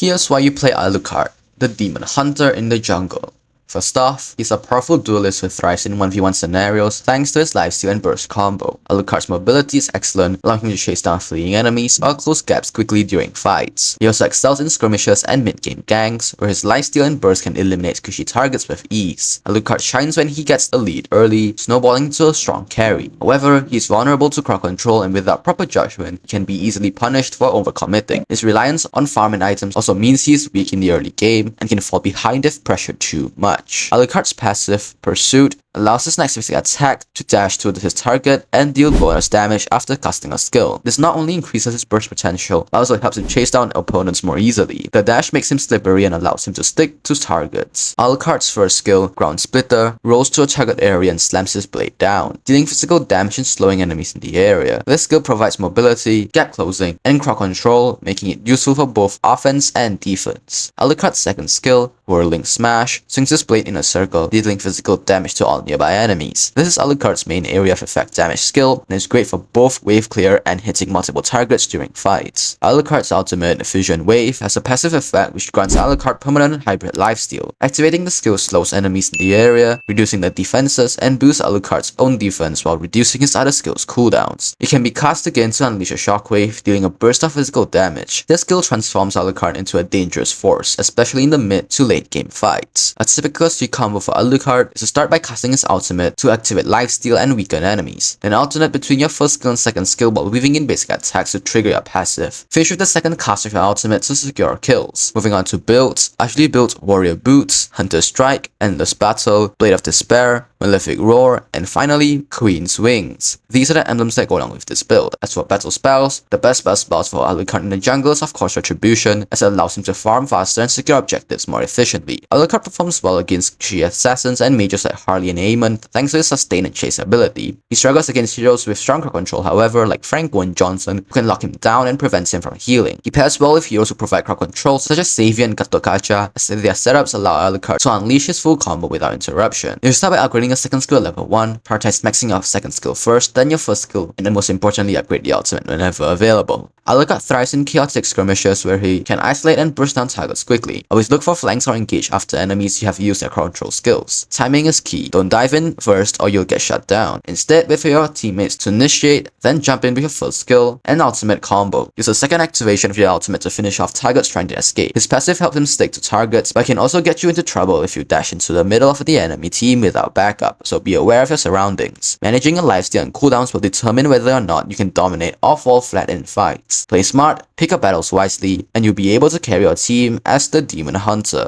Here's why you play Alucard, the Demon Hunter in the jungle. First off, he's a powerful duelist who thrives in 1v1 scenarios thanks to his lifesteal and burst combo. Alucard's mobility is excellent, allowing him to chase down fleeing enemies or close gaps quickly during fights. He also excels in skirmishes and mid-game ganks, where his lifesteal and burst can eliminate squishy targets with ease. Alucard shines when he gets the lead early, snowballing to a strong carry. However, he is vulnerable to crowd control, and without proper judgment, he can be easily punished for overcommitting. His reliance on farm and items also means he is weak in the early game and can fall behind if pressured too much. Alucard's passive, Pursuit, allows his next physical attack to dash to his target and deal bonus damage after casting a skill. This not only increases his burst potential, but also helps him chase down opponents more easily. The dash makes him slippery and allows him to stick to targets. Alucard's first skill, Ground Splitter, rolls to a target area and slams his blade down, dealing physical damage and slowing enemies in the area. This skill provides mobility, gap closing, and crowd control, making it useful for both offense and defense. Alucard's second skill, Whirling Smash, swings his blade in a circle, dealing physical damage to all nearby enemies. This is Alucard's main area of effect damage skill and is great for both wave clear and hitting multiple targets during fights. Alucard's ultimate, Fusion Wave, has a passive effect which grants Alucard permanent hybrid lifesteal. Activating the skill slows enemies in the area, reducing their defenses, and boosts Alucard's own defense while reducing his other skills' cooldowns. It can be cast again to unleash a shockwave, dealing a burst of physical damage. This skill transforms Alucard into a dangerous force, especially in the mid to late game fights. A typical 3 combo for Alucard is to start by casting his ultimate to activate lifesteal and weaken enemies, then alternate between your first skill and second skill while weaving in basic attacks to trigger your passive. Finish with the second cast of your ultimate to secure kills. Moving on to builds, Ashley built Warrior Boots, Hunter Strike, Endless Battle, Blade of Despair, Malefic Roar, and finally, Queen's Wings. These are the emblems that go along with this build. As for battle spells, the best spells for Alucard in the jungle is of course Retribution, as it allows him to farm faster and secure objectives more efficiently. Alucard performs well against squishy assassins and mages like Harley and Aemon thanks to his sustain and chase ability. He struggles against heroes with strong crowd control, however, like Franco and Johnson, who can lock him down and prevents him from healing. He pairs well with heroes who provide crowd control such as Xavier and Gatokacha, as their setups allow Alucard to unleash his full combo without interruption. You start by upgrading a second skill level 1, prioritize maxing out second skill first, then your first skill, and then most importantly upgrade the ultimate whenever available. Alucard thrives in chaotic skirmishes where he can isolate and burst down targets quickly. Always look for flanks or engage after enemies you have used their crowd control skills. Timing is key. Don't dive in first or you'll get shut down. Instead, wait for your teammates to initiate, then jump in with your first skill and ultimate combo. Use a second activation of your ultimate to finish off targets trying to escape. His passive helps him stick to targets, but can also get you into trouble if you dash into the middle of the enemy team without backup, so be aware of your surroundings. Managing your lifesteal and cooldowns will determine whether or not you can dominate or fall flat in fights. Play smart, pick up battles wisely, and you'll be able to carry your team as the Demon Hunter.